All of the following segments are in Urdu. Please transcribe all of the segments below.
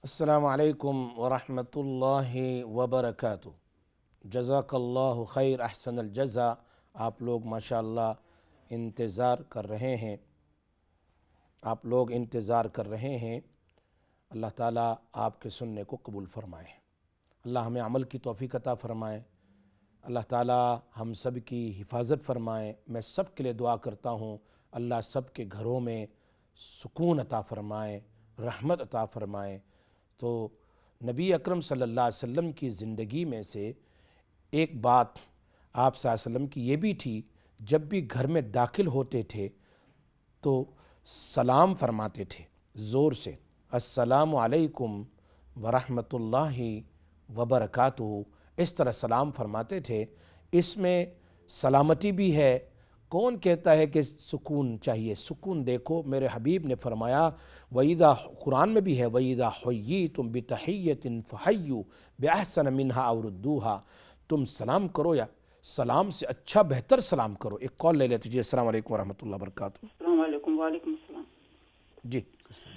السلام علیکم ورحمۃ اللہ وبرکاتہ۔ جزاک اللہ خیر احسن الجزا۔ آپ لوگ ماشاءاللہ انتظار کر رہے ہیں اللہ تعالیٰ آپ کے سننے کو قبول فرمائے، اللہ ہمیں عمل کی توفیق عطا فرمائے، اللہ تعالیٰ ہم سب کی حفاظت فرمائے۔ میں سب کے لیے دعا کرتا ہوں اللہ سب کے گھروں میں سکون عطا فرمائے، رحمت عطا فرمائے۔ تو نبی اکرم صلی اللہ علیہ وسلم کی زندگی میں سے ایک بات آپ صلی اللہ علیہ وسلم کی یہ بھی تھی، جب بھی گھر میں داخل ہوتے تھے تو سلام فرماتے تھے زور سے، السلام علیکم ورحمۃ اللہ وبرکاتہ، اس طرح سلام فرماتے تھے۔ اس میں سلامتی بھی ہے۔ کون کہتا ہے کہ سکون چاہیے؟ سکون دیکھو میرے حبیب نے فرمایا، وَإِذَا قرآن میں بھی ہے وَإِذَا حُيِّيتُم بِتَحِيَّةٍ فَحَيُّوا بِأَحْسَنَ مِنْهَا أَوْ رُدُّوهَا، تم سلام کرو یا سلام سے اچھا بہتر سلام کرو۔ ایک کال لے لیتے جی۔ السلام علیکم ورحمۃ اللہ وبرکاتہ۔ السلام علیکم۔ وعلیکم السلام جی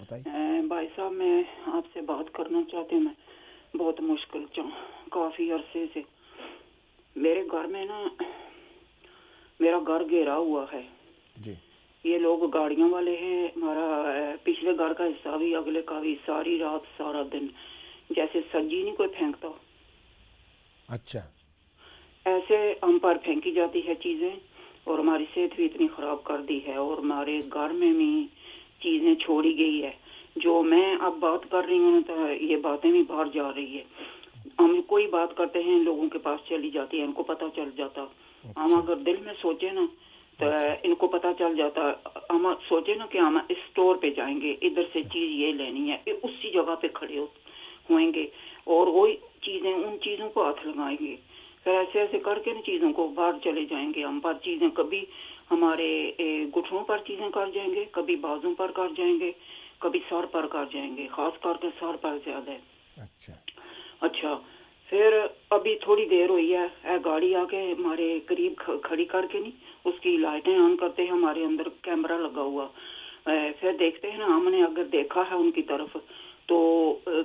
بتائیے۔ بھائی صاحب، میں آپ سے بات کرنا چاہتی ہوں۔ میں بہت مشکل کافی عرصے سے میرے گھر میں نا، میرا گھر گھیرا ہوا ہے جی۔ یہ لوگ گاڑیوں والے ہیں، ہمارا پچھلے گھر کا حصہ بھی اگلے کا بھی، ساری رات سارا دن جیسے سبزی نہیں کوئی پھینکتا، اچھا ایسے ہم پر پھینکی جاتی ہے چیزیں، اور ہماری صحت بھی اتنی خراب کر دی ہے، اور ہمارے گھر میں بھی چیزیں چھوڑی گئی ہے۔ جو میں اب بات کر رہی ہوں تو یہ باتیں بھی باہر جا رہی ہے۔ ہم کوئی بات کرتے ہیں لوگوں کے پاس چلی جاتی ہے، ان کو پتہ چل جاتا۔ ہم اگر دل میں سوچے نا تو ان کو پتہ چل جاتا۔ ہم سوچے نا کہ ہم اسٹور پہ جائیں گے، ادھر سے چیز یہ لینی ہے، اسی جگہ پہ کھڑے ہوئیں گے اور وہی چیزیں ان چیزوں کو ہاتھ لگائیں گے، پھر ایسے ایسے کر کے چیزوں کو باہر چلے جائیں گے۔ ہم پر چیزیں کبھی ہمارے گھٹنوں پر چیزیں کر جائیں گے، کبھی بازوں پر کر جائیں گے، کبھی سر پر کر جائیں گے، خاص کر کے سر پر زیادہ ہے۔ اچھا، پھر ابھی تھوڑی دیر ہوئی ہے گاڑی آ کے ہمارے قریب کھڑی کر کے نہیں، اس کی لائٹیں آن کرتے ہیں، ہمارے اندر کیمرہ لگا ہوا، پھر دیکھتے ہیں نا، ہم نے اگر دیکھا ہے ان کی طرف تو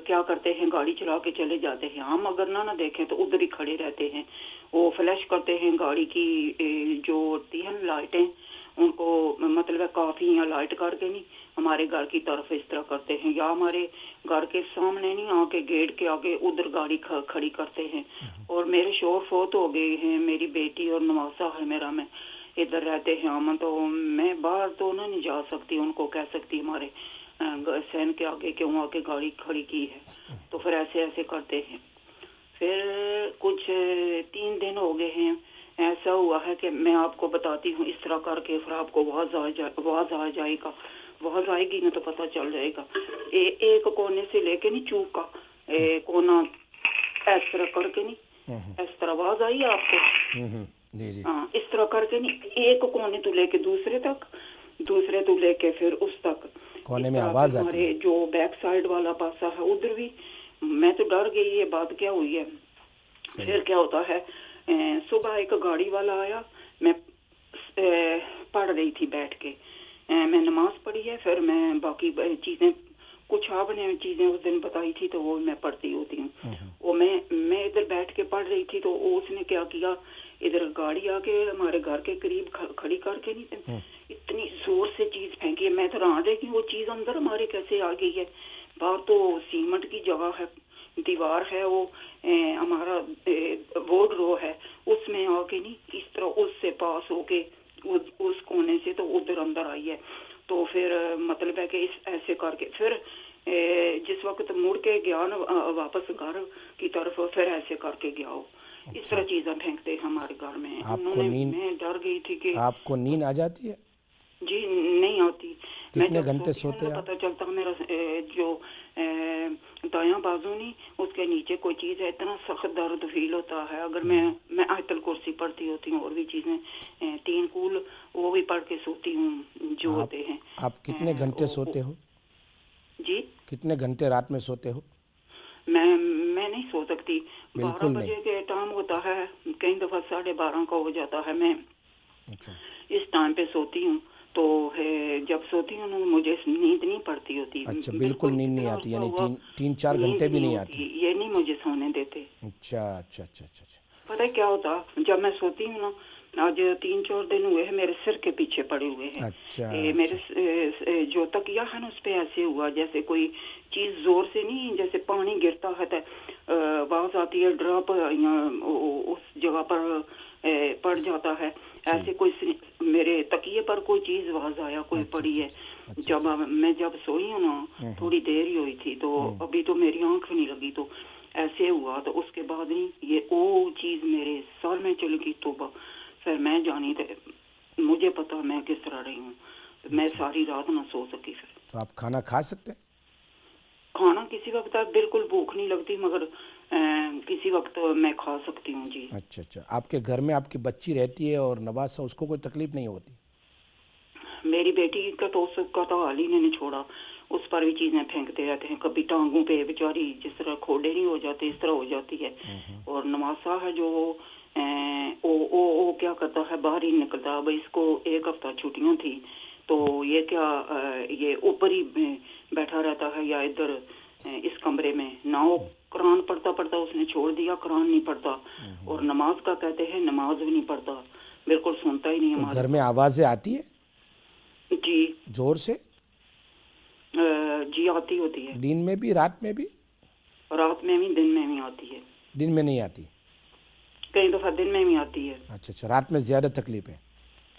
کیا کرتے ہیں، گاڑی چلا کے چلے جاتے ہیں۔ ہم اگر نہ دیکھیں تو ادھر ہی کھڑے رہتے ہیں، وہ فلیش کرتے ہیں گاڑی کی جو ہوتی ہیں لائٹیں، ان کو مطلب ہے کافی یا لائٹ کر کے نہیں ہمارے گھر کی طرف اس طرح کرتے ہیں، یا ہمارے گھر کے سامنے نہیں آ کے گیٹ کے آگے ادھر گاڑی کھڑی کرتے ہیں۔ اور میرے شوہر فوت ہو گئے ہیں، میری بیٹی اور نواسا ہے میرا، میں ادھر رہتے ہیں ہم، تو میں باہر تو نہیں جا سکتی، ان کو کہہ سکتی ہمارے سین کے آگے کیوں آ کے گاڑی کھڑی کی ہے، تو پھر ایسے ایسے کرتے ہیں۔ پھر کچھ 3 دن ہو گئے ہیں، ایسا ہوا ہے کہ میں آپ کو بتاتی ہوں، اس طرح کر کے پھر آپ کو واز آ جائے گا، واز آئے گی نا تو پتہ چل جائے گا۔ ایک کونے سے لے کے نہیں چوک کا کونا اس طرح کر کے نہیں، اس طرح آواز آئی آپ کو؟ ہاں، اس طرح کر کے نہیں، ایک کونے تو لے کے دوسرے تک، دوسرے تو لے کے پھر اس تک، کونے میں آواز آتی ہے۔ جو بیک سائڈ والا پاسا ہے ادھر بھی میں تو ڈر گئی، یہ بات کیا ہوئی ہے۔ پھر کیا ہوتا ہے، صبح ایک گاڑی والا آیا، میں پڑھ رہی تھی بیٹھ کے، میں نماز پڑھی ہے، پھر میں باقی چیزیں کچھ آپ نے چیزیں اس دن بتائی تھی تو وہ میں پڑھتی ہوتی ہوں، وہ میں ادھر بیٹھ کے پڑھ رہی تھی تو اس نے کیا کیا، ادھر گاڑی آ کے ہمارے گھر کے قریب کھڑی کر کے نہیں اتنی زور سے چیز پھینکی ہے، میں تو رہا رہی کہ وہ چیز اندر ہمارے کیسے آ گئی ہے۔ باہر تو سیمنٹ کی جگہ ہے، دیوار ہے، وہ ہمارا وارڈ رو ہے، اس میں آ کے نہیں اس طرح اس سے پاس ہو کے اس کونے سے تو ادھر اندر آئی ہے۔ تو پھر مطلب ہے کہ ایسے کر کے پھر جس وقت مڑ کے گیا نا واپس گھر کی طرف، پھر ایسے کر کے گیا، اس طرح چیزیں پھینکتے ہمارے گھر میں۔ میں ڈر گئی تھی کہ آپ کو نیند آ جاتی ہے؟ جی نہیں آتی۔ کتنے گھنٹے سوتے ہیں؟ پتہ چلتا میرا جو دایاں بازو نہیں، اس کے نیچے کوئی چیز ہے، اتنا سخت درد فیل ہوتا ہے۔ اگر میں آیت الکرسی پڑھتی ہوتی ہوں اور بھی چیزیں 3 کول وہ بھی پڑھ کے سوتی ہوں جو ہوتے ہیں۔ آپ کتنے گھنٹے سوتے ہو؟ جی کتنے گھنٹے رات میں سوتے ہو؟ میں نہیں سو سکتی، 12 بجے کے ٹائم ہوتا ہے، کئی دفعہ 12:30 کا ہو جاتا ہے، میں اس ٹائم پہ سوتی ہوں تو جب سوتی ہوں نا مجھے نیند نہیں پڑتی ہوتی. اچھا بالکل نیند نہیں آتی, یعنی 3-4 گھنٹے بھی نہیں آتی. یہ نہیں مجھے سونے دیتے. اچھا اچھا اچھا اچھا اچھا. پتہ ہے کیا ہوتا, جب میں سوتی ہوں نا, آج 3-4 دن ہوئے ہیں میرے سر کے پیچھے پڑے ہوئے ہیں. اچھا میرے جو تکیہ ہے نا اس پہ ایسے ہوا جیسے کوئی چیز زور سے نہیں, جیسے پانی گرتا ہے تو آواز آتی ہے ڈراپ اس جگہ پر پڑ جاتا ہے, ایسے کوئی میرے تکیے پر کوئی چیز آواز آیا کوئی پڑی ہے. جب میں سوئی ہوں نا تھوڑی دیر ہی ہوئی تھی, تو ابھی تو میری آنکھ نہیں لگی, تو ایسے ہوا. تو اس کے بعد نہیں یہ وہ چیز میرے سر میں چل گئی. توبہ, پھر میں جانی مجھے پتا میں کس طرح رہی ہوں, میں ساری رات نہ سو سکی. پھر تو آپ کھانا کھا سکتے ہیں؟ کھانا کسی وقت بالکل بھوک نہیں لگتی, مگر کسی وقت میں کھا سکتی ہوں. جی اچھا اچھا. آپ کے گھر میں آپ کی بچی رہتی ہے اور نواسا, اس کو کوئی تکلیف نہیں ہوتی؟ میری بیٹی کا تو اس کا تو حال ہی نہیں چھوڑا, اس پر بھی چیزیں پھینکتے رہتے ہیں. کبھی ٹانگوں پہ بیچاری جس طرح کھوڑے نہیں ہو جاتے اس طرح ہو جاتی ہے. اور نواسا ہے جو وہ کیا کرتا ہے, باہر ہی نکلتا. اب اس کو 1 ہفتہ چھٹیاں تھی, تو یہ کیا یہ اوپر ہی بیٹھا رہتا ہے یا ادھر اس کمرے میں. نہ وہ قرآن پڑھتا اس نے چھوڑ دیا, قرآن نہیں پڑھتا. اور نماز کا کہتے ہیں نماز بھی نہیں پڑھتا, بالکل سنتا ہی نہیں تو ہمارے. گھر میں آوازیں آتی ہے جی زور سے؟ جی آتی ہوتی ہے, دن میں بھی رات میں بھی؟ رات میں بھی دن میں بھی آتی ہے. دن میں نہیں آتی؟ کئی دفعہ دن میں بھی آتی ہے. اچھا اچھا. رات میں زیادہ تکلیف ہے؟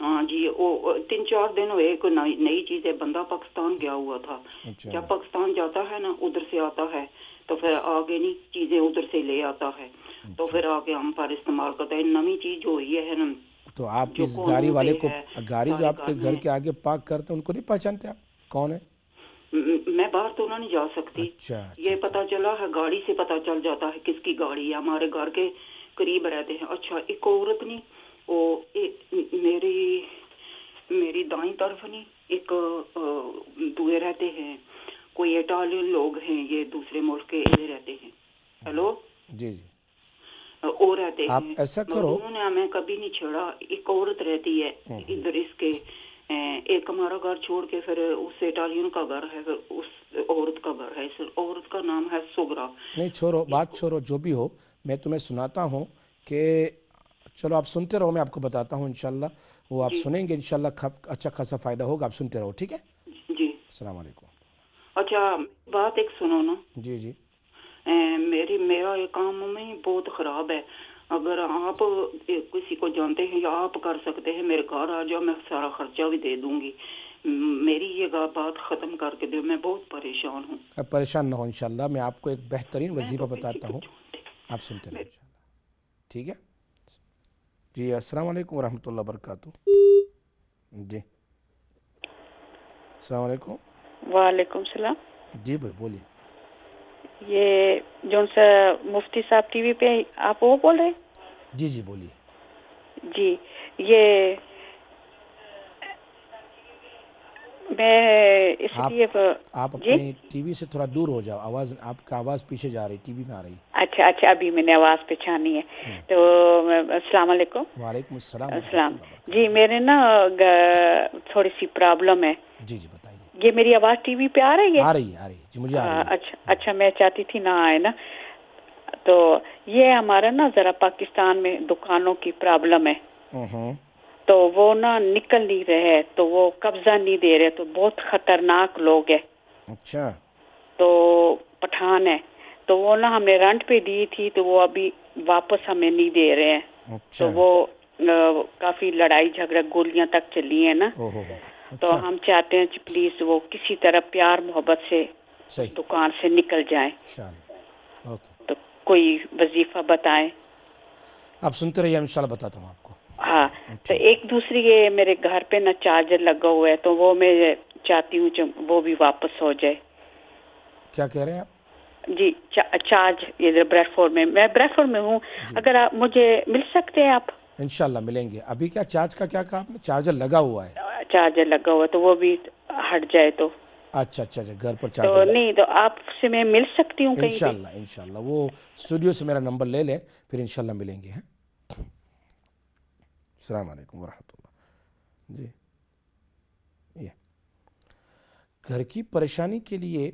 ہاں جی. وہ 3-4 دن ہوئے, کوئی نئی چیز ہے. بندہ پاکستان گیا ہوا تھا, اچھا جب پاکستان جاتا ہے نا ادھر سے آتا ہے, تو پھر آگے نہیں چیزیں ادھر سے لے آتا ہے, تو پھر آگے ہم پر استعمال کرتا ہے. نئی چیز جو ہوئی ہے نا, تو آپ اس گاڑی والے کو, گاڑی جو آپ کے گھر کے آگے پارک کرتے ہیں ان کو نہیں پہچانتے آپ کون ہے؟ میں باہر تو نہ نہیں جا سکتی. اچھا یہ پتہ چلا ہے گاڑی سے پتہ چل جاتا ہے کس کی گاڑی ہے. ہمارے گھر کے قریب رہتے ہیں. اچھا ایک عورت نہیں, وہ میری دائیں طرف نہیں, ایک دوئے رہتے ہیں, کوئی اٹالین لوگ ہیں, یہ دوسرے ملک کے رہتے ہیں. ہیلو جی جی. وہ رہتے آپ ہیں, ایسا مگر کرو, انہوں نے ہمیں کبھی نہیں چھیڑا. ایک عورت رہتی ہے ادھر اس کے, ایک ہمارا گھر چھوڑ کے پھر اس اٹالین کا گھر ہے, پھر اس عورت کا گھر ہے. اس عورت کا نام ہے سغرا. نہیں چھوڑو بات, چھوڑو جو بھی ہو. میں تمہیں سناتا ہوں کہ چلو آپ سنتے رہو, میں آپ کو بتاتا ہوں انشاءاللہ. وہ آپ سنیں گے انشاءاللہ, اچھا خاصا فائدہ ہوگا. آپ سنتے رہو, ٹھیک ہے؟ جی السلام علیکم. اچھا بات ایک سنو نا. جی جی. میرا یہ کام میں بہت خراب ہے. اگر آپ کسی کو جانتے ہیں یا آپ کر سکتے ہیں, میرے گھر آ جاؤ, میں سارا خرچہ بھی دے دوں گی. میری یہ بات ختم کر کے دو, میں بہت پریشان ہوں. پریشان نہ ہو انشاءاللہ, میں آپ کو ایک بہترین میں وظیفہ تو کسی بتاتا کو ہوں, جانتی آپ سنتے رہو انشاءاللہ, ٹھیک ہے؟ جی السلام علیکم ورحمۃ اللہ وبرکاتہ. جی السلام علیکم. وعلیکم السلام. جی بھائی بولیے. یہ جون سا مفتی صاحب ٹی وی پہ آپ وہ بول رہے ہیں؟ جی جی بولیے. جی یہ میں اس لیے آپ جی اپنے ٹی وی سے تھوڑا دور ہو جاؤ, آواز آپ کا آواز پیچھے جا رہی, ٹی وی میں آ رہی. اچھا ابھی میں نے آواز پہچانی ہے. تو السلام علیکم. وعلیکم السلام ورحمۃ السلام. اللہ وبرکاتہ. جی میرے نا تھوڑی سی پرابلم ہے. جی جی بتائیے. یہ میری آواز ٹی وی پہ آ رہی ہے؟ آ رہی ہے جی, مجھے آ رہی ہے. اچھا میں چاہتی تھی نہ آئے نا. تو یہ ہمارا نا ذرا پاکستان میں دکانوں کی پرابلم ہے. تو وہ نا نکل نہیں رہے, تو وہ قبضہ نہیں دے رہے, تو بہت خطرناک لوگ ہیں. اچھا. تو پٹھان ہے, تو وہ نا ہم نے رنٹ پہ دی تھی, تو وہ ابھی واپس ہمیں نہیں دے رہے ہیں. تو وہ کافی لڑائی جھگڑا گولیاں تک چلی ہیں نا. تو ہم چاہتے ہیں پلیز وہ کسی طرح پیار محبت سے دکان سے نکل جائیں. تو کوئی وظیفہ بتائیں. آپ سنتے رہیے, انشاءاللہ بتاتا ہوں آپ کو. ہاں. تو ایک دوسری یہ میرے گھر پہ نا چارجر لگا ہوا ہے, تو وہ میں چاہتی ہوں وہ بھی واپس ہو جائے. کیا کہہ رہے ہیں آپ؟ جی چارج ادھر بریڈ فورڈ میں, میں بریڈ فورڈ میں ہوں. اگر آپ مجھے مل سکتے ہیں آپ؟ انشاءاللہ ملیں گے. ابھی کیا چارج کا کیا کہا آپ نے؟ چارجر لگا ہوا ہے. چارجر لگا ہوا ہے, تو وہ بھی ہٹ جائے تو. اچھا گھر پر تو چارجر نہیں, تو آپ سے میں مل سکتی ہوں کہیں پہ؟ انشاءاللہ وہ اسٹوڈیو سے میرا نمبر لے لیں, پھر انشاءاللہ ملیں گے. السلام علیکم ورحمۃ اللہ. جی گھر کی پریشانی کے لیے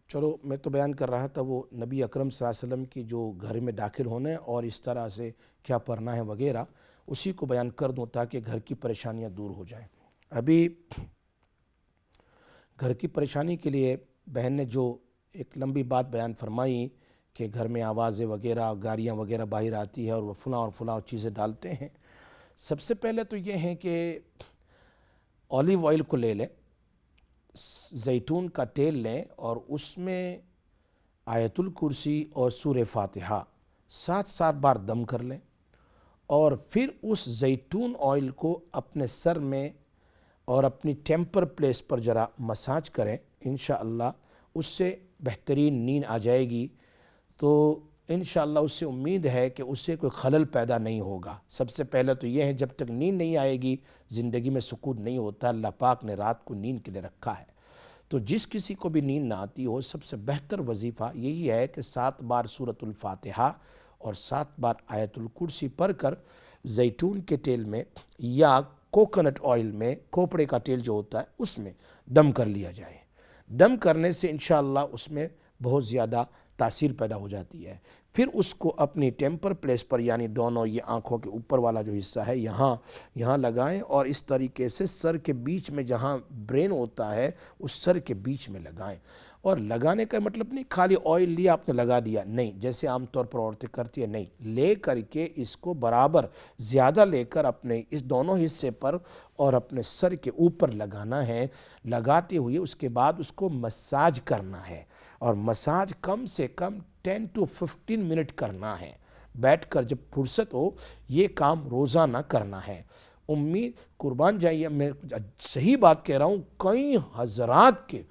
چلو میں تو بیان کر رہا تھا وہ نبی اکرم صلی اللہ علیہ وسلم کی جو گھر میں داخل ہونا ہے اور اس طرح سے کیا پڑھنا ہے وغیرہ، اسی کو بیان کر دوں تاکہ گھر کی پریشانیاں دور ہو جائیں۔ ابھی گھر کی پریشانی کے لیے بہن نے جو ایک لمبی بات بیان فرمائی کہ گھر میں آوازیں وغیرہ، گاڑیاں وغیرہ باہر آتی ہے اور وہ فلاں اور فلاں چیزیں ڈالتے ہیں، سب سے پہلے تو یہ ہے کہ اولیو آئل کو لے لیں، زیتون کا تیل لیں اور اس میں آیت الکرسی اور سورہ فاتحہ 7 بار دم کر لیں، اور پھر اس زیتون آئل کو اپنے سر میں اور اپنی ٹیمپر پلیس پر ذرا مساج کریں، انشاءاللہ اس سے بہترین نیند آ جائے گی۔ تو انشاءاللہ اس سے امید ہے کہ اس سے کوئی خلل پیدا نہیں ہوگا۔ سب سے پہلے تو یہ ہے جب تک نیند نہیں آئے گی زندگی میں سکون نہیں ہوتا۔ اللہ پاک نے رات کو نیند کے لیے رکھا ہے، تو جس کسی کو بھی نیند نہ آتی ہو سب سے بہتر وظیفہ یہی ہے کہ 7 بار سورۃ الفاتحہ اور 7 بار آیت الکرسی پڑھ کر زیتون کے تیل میں یا کوکونٹ آئل میں، کھوپڑے کا تیل جو ہوتا ہے اس میں دم کر لیا جائے۔ دم کرنے سے انشاءاللہ اس میں بہت زیادہ تاثیر پیدا ہو جاتی ہے۔ پھر اس کو اپنی ٹیمپر پلیس پر، یعنی دونوں یہ آنکھوں کے اوپر والا جو حصہ ہے یہاں لگائیں، اور اس طریقے سے سر کے بیچ میں جہاں برین ہوتا ہے اس سر کے بیچ میں لگائیں۔ اور لگانے کا مطلب نہیں خالی آئل لیا آپ نے لگا دیا، نہیں جیسے عام طور پر عورتیں کرتی ہیں، نہیں، لے کر کے اس کو برابر زیادہ لے کر اپنے اس دونوں حصے پر اور اپنے سر کے اوپر لگانا ہے۔ لگاتے ہوئے اس کے بعد اس کو مساج کرنا ہے، اور مساج کم سے کم 10 to 15 منٹ کرنا ہے، بیٹھ کر جب فرصت ہو۔ یہ کام روزانہ کرنا ہے۔ امید قربان جائیے، میں صحیح بات کہہ رہا ہوں، کئی حضرات کے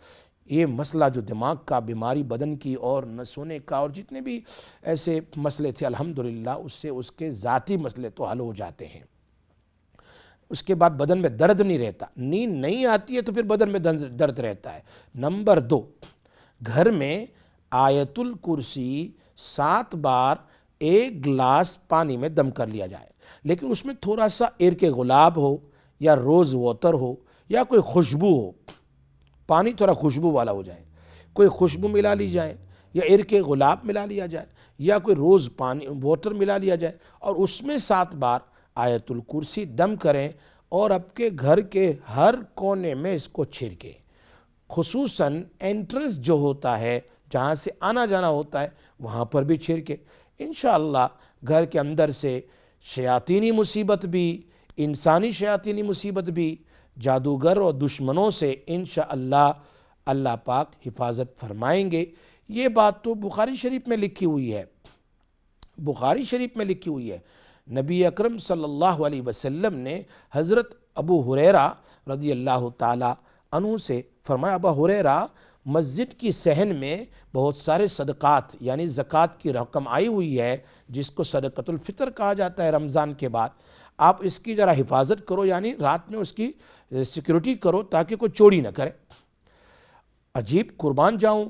یہ مسئلہ جو دماغ کا بیماری بدن کی اور نہ سونے کا اور جتنے بھی ایسے مسئلے تھے الحمدللہ اس سے اس کے ذاتی مسئلے تو حل ہو جاتے ہیں۔ اس کے بعد بدن میں درد نہیں رہتا، نیند نہیں آتی ہے تو پھر بدن میں درد رہتا ہے۔ نمبر 2، گھر میں آیت الکرسی 7 بار 1 گلاس پانی میں دم کر لیا جائے، لیکن اس میں تھوڑا سا عرق گلاب ہو یا روز واٹر ہو یا کوئی خوشبو ہو، پانی تھوڑا خوشبو والا ہو جائے، کوئی خوشبو ملا لی جائے یا عرق گلاب ملا لیا جائے یا کوئی روز پانی واٹر ملا لیا جائے، اور اس میں 7 بار آیت الکرسی دم کریں، اور آپ کے گھر کے ہر کونے میں اس کو چھڑکیں، خصوصاً انٹرنس جو ہوتا ہے جہاں سے آنا جانا ہوتا ہے وہاں پر بھی چھڑکیں۔ انشاءاللہ گھر کے اندر سے شیاطینی مصیبت بھی، انسانی شیاطینی مصیبت بھی، جادوگر اور دشمنوں سے انشاءاللہ اللہ پاک حفاظت فرمائیں گے۔ یہ بات تو بخاری شریف میں لکھی ہوئی ہے، بخاری شریف میں لکھی ہوئی ہے۔ نبی اکرم صلی اللہ علیہ وسلم نے حضرت ابو ہریرہ رضی اللہ تعالی عنہ سے فرمایا، ابو ہریرہ مسجد کی صحن میں بہت سارے صدقات یعنی زکوٰۃ کی رقم آئی ہوئی ہے جس کو صدقۃ الفطر کہا جاتا ہے رمضان کے بعد، آپ اس کی ذرا حفاظت کرو، یعنی رات میں اس کی سیکیورٹی کرو تاکہ کوئی چوری نہ کرے۔ عجیب، قربان جاؤں،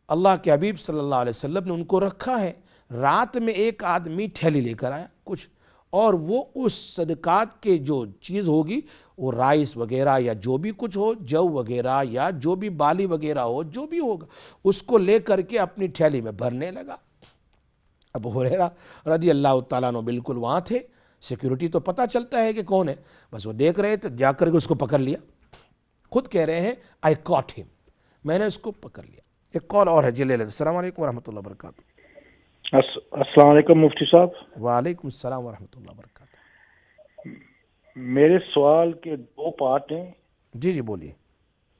اللہ کے حبیب صلی اللہ علیہ وسلم نے ان کو رکھا ہے۔ رات میں ایک آدمی ٹھیلی لے کر آیا کچھ، اور وہ اس صدقات کے جو چیز ہوگی وہ رائس وغیرہ یا جو بھی کچھ ہو، جو وغیرہ یا جو بھی بالی وغیرہ ہو، جو بھی ہوگا اس کو لے کر کے اپنی ٹھیلی میں بھرنے لگا۔ ابو ہریرہ رضی اللہ تعالیٰ عنہ بالکل وہاں تھے، سیکیورٹی تو پتہ چلتا ہے کہ کون ہے، بس وہ دیکھ رہے تھے، جا کر کے اس کو پکڑ لیا۔ خود کہہ رہے ہیں آئی کاٹ ہم، میں نے اس کو پکڑ لیا۔ ایک کال اور ہے جی، لے لیتے۔ السلام علیکم ورحمۃ اللہ وبرکاتہ۔ السلام علیکم مفتی صاحب۔ وعلیکم السلام ورحمۃ اللہ وبرکاتہ۔ میرے سوال کے 2 پارٹ ہیں۔ جی بولیے۔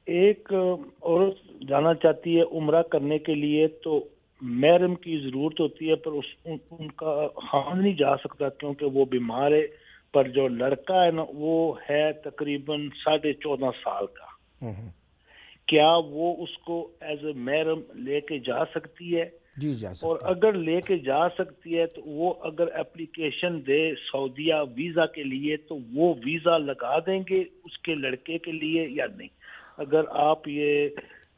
ایک، عورت جانا چاہتی ہے عمرہ کرنے کے لیے تو محرم کی ضرورت ہوتی ہے، پر ان کا خاوند نہیں جا سکتا کیونکہ وہ بیمار ہے، پر جو لڑکا ہے نا وہ ہے تقریباً 14.5 سال کا، کیا وہ اس کو ایز اے محرم لے کے جا سکتی ہے؟ جی جا سکتی اور اگر لے کے جا سکتی ہے تو وہ اگر اپلیکیشن دے سعودیہ ویزا کے لیے تو وہ ویزا لگا دیں گے اس کے لڑکے کے لیے یا نہیں؟ اگر آپ یہ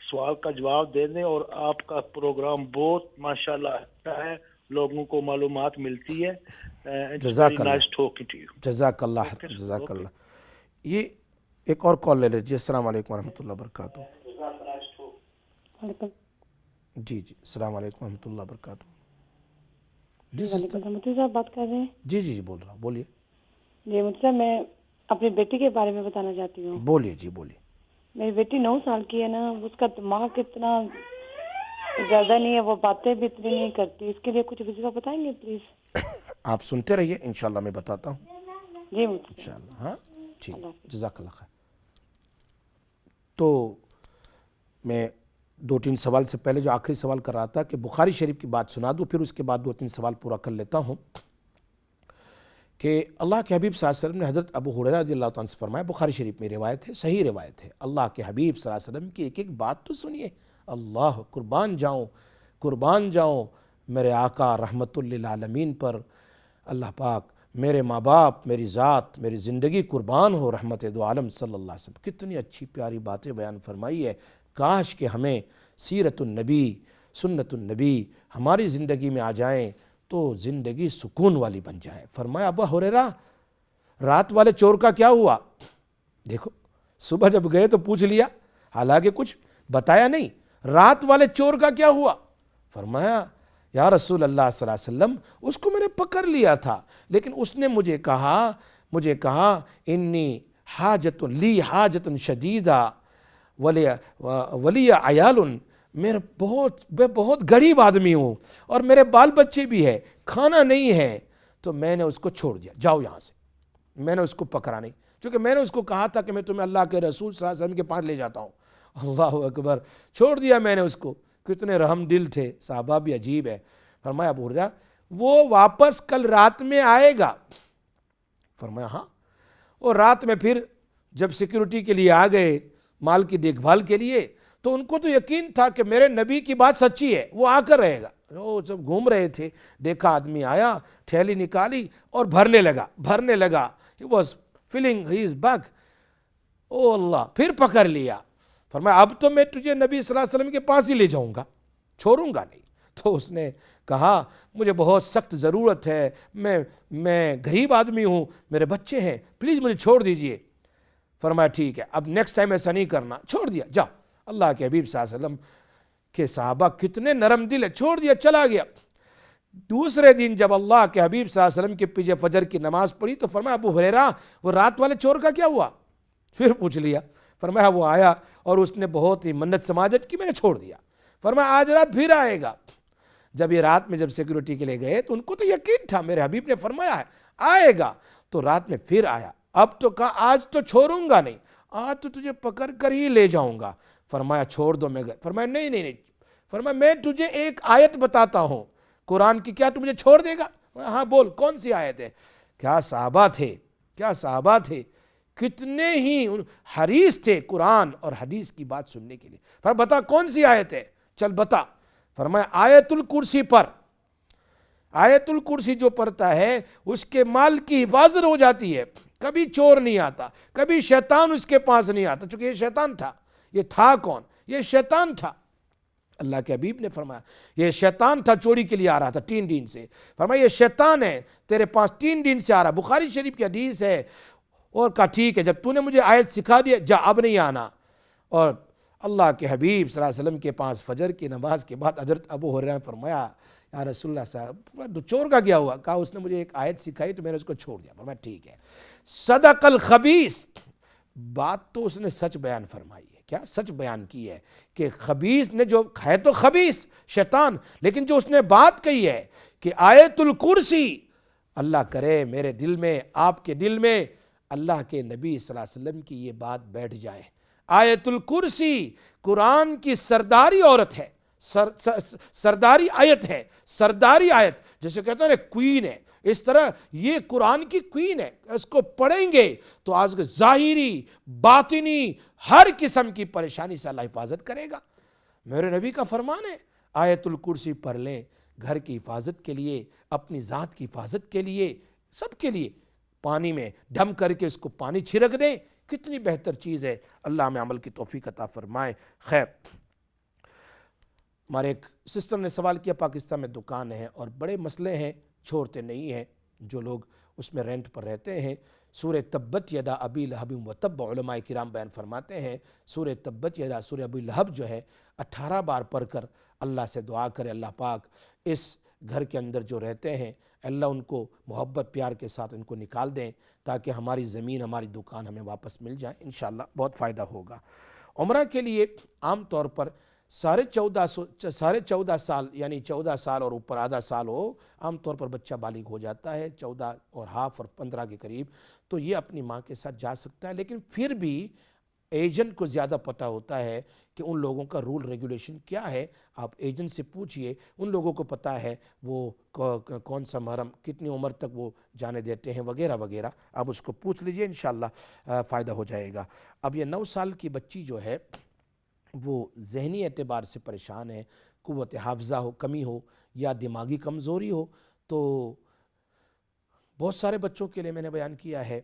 سوال کا جواب دے دیں، اور آپ کا پروگرام بہت ماشاءاللہ اچھا ہے، لوگوں کو معلومات ملتی ہے۔ جزاک اللہ، جزاک اللہ، جزاک اللہ۔ یہ ایک اور کال لے لیجیے. السلام علیکم ورحمۃ اللہ وبرکاتہ. جی جی السلام علیکم ورحمۃ اللہ وبرکاتہ. جی سسٹر. مفتی صاحب بات کر رہے ہیں؟ جی جی جی بول رہا ہوں, بولیے. جی مفتی صاحب میں اپنی بیٹی کے بارے میں بتانا چاہتی ہوں. بولیے جی بولیے. میری بیٹی 9 سال کی ہے نا, اس کا دماغ اتنا زیادہ نہیں ہے, وہ باتیں بھی اتنی نہیں کرتی. اس کے لیے کچھ وظیفہ بتائیں گے پلیز؟ آپ سنتے رہیے, انشاءاللہ میں بتاتا ہوں جی مفتی صاحب. انشاءاللہ. ہاں ٹھیک, جزاک اللہ خیر. تو میں 2-3 سوال سے پہلے جو آخری سوال کر رہا تھا کہ بخاری شریف کی بات سنا دوں, پھر اس کے بعد 2-3 سوال پورا کر لیتا ہوں. کہ اللہ کے حبیب صلی اللہ علیہ وسلم نے حضرت ابو ہریرہ رضی اللہ تعالیٰ سے فرمایا, بخاری شریف میں روایت ہے, صحیح روایت ہے, اللہ کے حبیب صلی اللہ علیہ وسلم کی ایک ایک بات تو سنیے. اللہ قربان جاؤں میرے آقا رحمت للعالمین پر. اللہ پاک میرے ماں باپ, میری ذات, میری زندگی قربان ہو رحمت دو عالم صلی اللہ علیہ وسلم. کتنی اچھی پیاری باتیں بیان فرمائی ہے. کاش کہ ہمیں سیرت النبی, سنت النبی ہماری زندگی میں آ جائیں تو زندگی سکون والی بن جائے. فرمایا ابو ہریرہ رات والے چور کا کیا ہوا؟ دیکھو صبح جب گئے تو پوچھ لیا, حالانکہ کچھ بتایا نہیں. رات والے چور کا کیا ہوا؟ فرمایا یا رسول اللہ صلی اللہ علیہ وسلم اس کو میں نے پکڑ لیا تھا, لیکن اس نے مجھے کہا انی حاجت شدیدہ ولی عیال, میں بہت غریب آدمی ہوں اور میرے بال بچے بھی ہیں, کھانا نہیں ہے, تو میں نے اس کو چھوڑ دیا, جاؤ یہاں سے. میں نے اس کو پکڑا نہیں, چونکہ میں نے اس کو کہا تھا کہ میں تمہیں اللہ کے رسول صلی اللہ علیہ وسلم کے پاس لے جاتا ہوں. اللہ اکبر, چھوڑ دیا میں نے اس کو. کتنے رحم دل تھے صحابہ, بھی عجیب ہے. فرمایا ابو ہریرہ وہ واپس کل رات میں آئے گا؟ فرمایا ہاں. اور رات میں پھر جب سیکیورٹی کے لیے آ گئے, مال کی دیکھ بھال کے لیے, تو ان کو تو یقین تھا کہ میرے نبی کی بات سچی ہے, وہ آ کر رہے گا. وہ جب گھوم رہے تھے دیکھا آدمی آیا, تھیلی نکالی اور بھرنے لگا. He was filling his bag. او اللہ, پھر پکڑ لیا. فرمایا اب تو میں تجھے نبی صلی اللہ علیہ وسلم کے پاس ہی لے جاؤں گا, چھوڑوں گا نہیں. تو اس نے کہا مجھے بہت سخت ضرورت ہے, میں غریب آدمی ہوں, میرے بچے ہیں, پلیز مجھے چھوڑ دیجئے. فرمایا ٹھیک ہے, اب نیکسٹ ٹائم ایسا نہیں کرنا. چھوڑ دیا, جا. اللہ کے حبیب صلی اللہ علیہ وسلم کے صحابہ کتنے نرم دل ہے, چھوڑ دیا, چلا گیا. دوسرے دن جب اللہ کے حبیب صلی اللہ علیہ وسلم کے پیچھے فجر کی نماز پڑھی تو فرمایا ابو ہریرہ وہ رات والے چور کا کیا ہوا؟ پھر پوچھ لیا. فرمایا وہ آیا اور اس نے بہت ہی منت سماجت کی, میں نے چھوڑ دیا. فرمایا آج رات پھر آئے گا. جب یہ رات میں جب سیکیورٹی کے لیے گئے تو ان کو تو یقین تھا, میرے حبیب نے فرمایا ہے آئے گا, تو رات میں پھر آیا. اب تو کہا آج تو چھوڑوں گا نہیں, آج تو تجھے پکڑ کر ہی لے جاؤں گا. فرمایا چھوڑ دو. میں گئے. فرمایا نہیں. فرمایا میں تجھے ایک آیت بتاتا ہوں قرآن کی, کیا تو مجھے چھوڑ دے گا؟ ہاں بول, کون سی آیت ہے؟ کیا صحابہ تھے, کتنے ہی حریص تھے قرآن اور حدیث کی بات سننے کے لیے. فرمایا بتا کون سی آیت ہے؟ چل بتا. فرمایا آیت الکرسی پر. آیت الکرسی جو پڑھتا ہے اس کے مال کی حفاظت ہو جاتی ہے, کبھی چور نہیں آتا, کبھی شیطان اس کے پاس نہیں آتا. چونکہ یہ شیطان تھا. یہ تھا کون؟ یہ شیطان تھا. اللہ کے حبیب نے فرمایا یہ شیطان تھا, چوری کے لیے آ رہا تھا 3 دن سے. فرمایا یہ شیطان ہے, تیرے پاس 3 دن سے آ رہا. بخاری شریف کی حدیث ہے. اور کہا ٹھیک ہے, جب تو نے مجھے آیت سکھا دیا, جا اب نہیں آنا. اور اللہ کے حبیب صلی اللہ علیہ وسلم کے پاس فجر کی نماز کے بعد حضرت ابو ہریرہ نے فرمایا یا رسول اللہ صاحب چور کا کیا ہوا؟ کہا اس نے مجھے ایک آیت سکھائی تو میں نے اس کو چھوڑ دیا. فرمایا ٹھیک ہے. صدق الخبیث, بات تو اس نے سچ بیان فرمائی ہے. کیا سچ بیان کی ہے کہ خبیث نے, جو ہے تو خبیث شیطان, لیکن جو اس نے بات کہی ہے کہ آیت الکرسی, اللہ کرے میرے دل میں, آپ کے دل میں اللہ کے نبی صلی اللہ علیہ وسلم کی یہ بات بیٹھ جائے. آیت الکرسی قرآن کی سرداری عورت ہے, سرداری آیت ہے, سرداری آیت جیسے کہتے ہیں نا کوئین ہے, اس طرح یہ قرآن کی کوئین ہے. اس کو پڑھیں گے تو آج کے ظاہری باطنی ہر قسم کی پریشانی سے اللہ حفاظت کرے گا. میرے نبی کا فرمان ہے آیت الکرسی پڑھ لیں, گھر کی حفاظت کے لیے, اپنی ذات کی حفاظت کے لیے, سب کے لیے. پانی میں ڈم کر کے اس کو پانی چھڑک دیں, کتنی بہتر چیز ہے. اللہ ہمیں عمل کی توفیق عطا فرمائے. خیر, ہمارے ایک سسٹر نے سوال کیا, پاکستان میں دکان ہے اور بڑے مسئلے ہیں, چھوڑتے نہیں ہیں. جو لوگ اس میں رینٹ پر رہتے ہیں، سورہ تبت یدا ابی لہب و تب، علماء کرام بیان فرماتے ہیں سورہ تبت یدا، سورہ ابی لہب جو ہے 18 بار پڑھ کر اللہ سے دعا کرے اللہ پاک اس گھر کے اندر جو رہتے ہیں اللہ ان کو محبت پیار کے ساتھ ان کو نکال دیں، تاکہ ہماری زمین ہماری دکان ہمیں واپس مل جائیں، انشاءاللہ بہت فائدہ ہوگا۔ عمرہ کے لیے عام طور پر 14.5 سال یعنی 14 سال اور اوپر آدھا سال ہو، عام طور پر بچہ بالغ ہو جاتا ہے 14 اور ہاف اور 15 کے قریب، تو یہ اپنی ماں کے ساتھ جا سکتا ہے، لیکن پھر بھی ایجنٹ کو زیادہ پتہ ہوتا ہے کہ ان لوگوں کا رول ریگولیشن کیا ہے۔ آپ ایجنٹ سے پوچھئے، ان لوگوں کو پتہ ہے وہ کون سا محرم کتنی عمر تک وہ جانے دیتے ہیں وغیرہ وغیرہ، آپ اس کو پوچھ لیجئے، انشاءاللہ فائدہ ہو جائے گا۔ اب یہ 9 سال کی بچی جو ہے وہ ذہنی اعتبار سے پریشان ہے، قوت حافظہ ہو کمی ہو یا دماغی کمزوری ہو، تو بہت سارے بچوں کے لیے میں نے بیان کیا ہے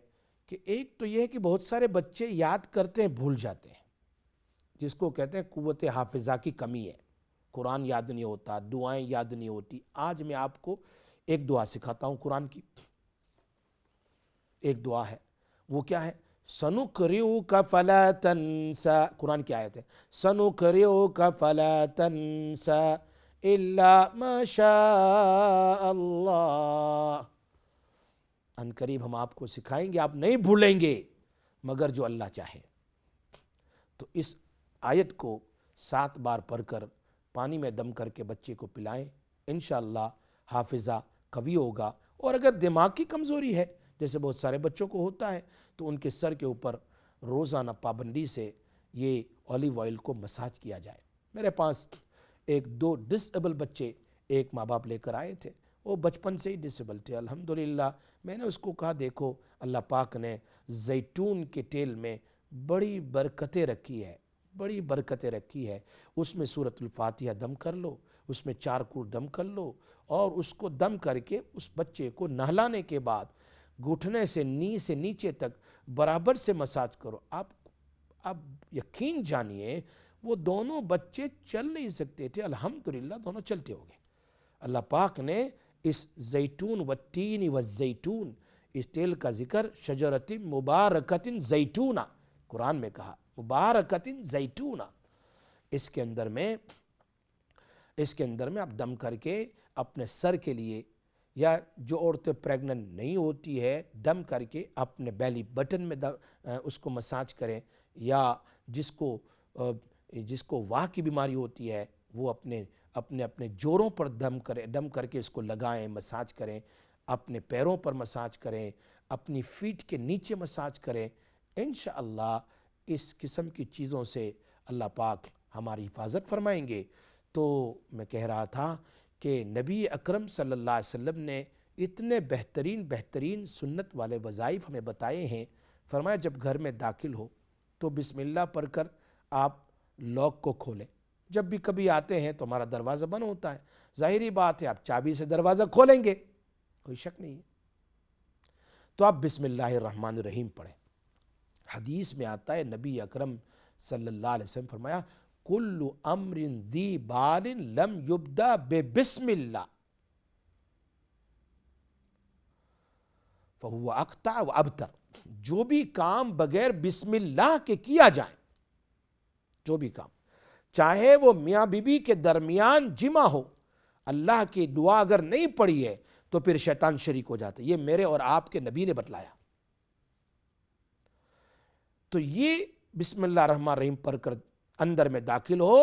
کہ ایک تو یہ ہے کہ بہت سارے بچے یاد کرتے ہیں بھول جاتے ہیں، جس کو کہتے ہیں قوت حافظہ کی کمی ہے، قرآن یاد نہیں ہوتا، دعائیں یاد نہیں ہوتی۔ آج میں آپ کو ایک دعا سکھاتا ہوں قرآن کی، ایک دعا ہے، وہ کیا ہے؟ سَنُقْرِئُكَ فَلَا تَنْسَى، قرآن کی آیت ہے، سَنُقْرِئُكَ فَلَا تَنْسَى إِلَّا مَا شَاءَ اللَّهُ، ان قریب ہم آپ کو سکھائیں گے، آپ نہیں بھولیں گے مگر جو اللہ چاہے۔ تو اس آیت کو 7 بار پڑھ کر پانی میں دم کر کے بچے کو پلائیں، انشاءاللہ حافظہ قوی ہوگا۔ اور اگر دماغ کی کمزوری ہے جیسے بہت سارے بچوں کو ہوتا ہے، تو ان کے سر کے اوپر روزانہ پابندی سے یہ اولیو آئل کو مساج کیا جائے۔ میرے پاس 2 ڈس ایبل بچے ایک ماں باپ لے کر آئے تھے، وہ بچپن سے ہی ڈس ایبل تھے، الحمدللہ میں نے اس کو کہا دیکھو اللہ پاک نے زیتون کے تیل میں بڑی برکتیں رکھی ہے، بڑی برکتیں رکھی ہے، اس میں سورۃ الفاتحہ دم کر لو، اس میں 4 قرآن دم کر لو، اور اس کو دم کر کے اس بچے کو نہلانے کے بعد گھٹنے سے نی سے نیچے تک برابر سے مساج کرو۔ آپ یقین جانیے وہ دونوں بچے چل نہیں سکتے تھے، الحمدللہ دونوں چلتے ہو گئے۔ اللہ پاک نے اس زیتون والتین والزیتون، اس تیل کا ذکر شجرۃ مبارکۃ زیتونہ قرآن میں کہا، مبارکۃ زیتونہ، اس کے اندر میں آپ دم کر کے اپنے سر کے لیے، یا جو عورتیں پریگننٹ نہیں ہوتی ہے دم کر کے اپنے بیلی بٹن میں اس کو مساج کریں، یا جس کو واہ کی بیماری ہوتی ہے وہ اپنے جوڑوں پر دم کر کے اس کو لگائیں، مساج کریں، اپنے پیروں پر مساج کریں، اپنی فیٹ کے نیچے مساج کریں۔ انشاءاللہ اس قسم کی چیزوں سے اللہ پاک ہماری حفاظت فرمائیں گے۔ تو میں کہہ رہا تھا کہ نبی اکرم صلی اللہ علیہ وسلم نے اتنے بہترین سنت والے وظائف ہمیں بتائے ہیں۔ فرمایا جب گھر میں داخل ہو تو بسم اللہ پڑھ کر آپ لاک کو کھولیں۔ جب بھی کبھی آتے ہیں تو ہمارا دروازہ بند ہوتا ہے، ظاہری بات ہے آپ چابی سے دروازہ کھولیں گے، کوئی شک نہیں ہے، تو آپ بسم اللہ الرحمن الرحیم پڑھیں۔ حدیث میں آتا ہے نبی اکرم صلی اللہ علیہ وسلم فرمایا کل امر ذی بال لم یبدا ببسم اللہ فہو اقطع و ابتر، جو بھی کام بغیر بسم اللہ کے کیا جائے، جو بھی کام، چاہے وہ میاں بیوی کے درمیان جمع ہو، اللہ کی دعا اگر نہیں پڑھی ہے تو پھر شیطان شریک ہو جاتا ہے، یہ میرے اور آپ کے نبی نے بتلایا۔ تو یہ بسم اللہ الرحمن الرحیم پڑھ کر اندر میں داخل ہو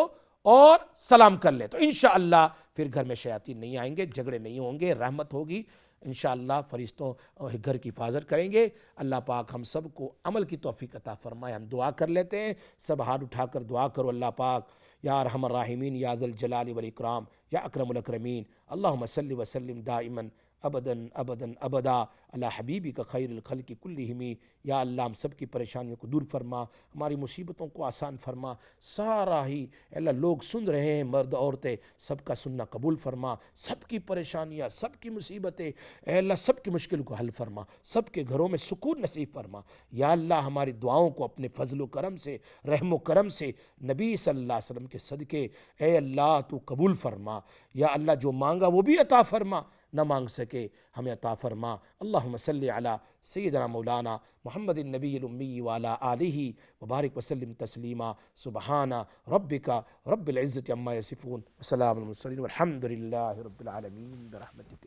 اور سلام کر لے تو انشاءاللہ پھر گھر میں شیاطین نہیں آئیں گے، جھگڑے نہیں ہوں گے، رحمت ہوگی، انشاءاللہ فرشتوں گھر کی حفاظت کریں گے۔ اللہ پاک ہم سب کو عمل کی توفیق عطا فرمائے۔ ہم دعا کر لیتے ہیں، سب ہاتھ اٹھا کر دعا کرو، اللہ پاک یا ارحم الراحمین یا ذی الجلال والاکرام یا اکرم الاکرمین، اللہم صلی وسلم دائما ابداً ابداً ابدا علی حبیبک خیر الخلق کلہم۔ یا اللہ ہم سب کی پریشانیوں کو دور فرما، ہماری مصیبتوں کو آسان فرما، سارا ہی اللہ لوگ سن رہے ہیں، مرد عورتیں، سب کا سننا قبول فرما، سب کی پریشانیاں، سب کی مصیبتیں، اے اللہ سب کی مشکل کو حل فرما، سب کے گھروں میں سکون نصیب فرما۔ یا اللہ ہماری دعاؤں کو اپنے فضل و کرم سے، رحم و کرم سے، نبی صلی اللہ علیہ وسلم کے صدقے اے اللہ تو قبول فرما، یا اللہ جو مانگا وہ بھی عطا فرما، نہ مانگ سکے ہمیں عطا فرما۔ اللہم صلی علی سیدنا مولانا محمد النبی الامی وعلی آلہ وبارک وسلم تسلیما۔ سبحان ربک رب العزت عما یصفون وسلام علی المرسلین والحمد للہ رب العالمین برحمتک۔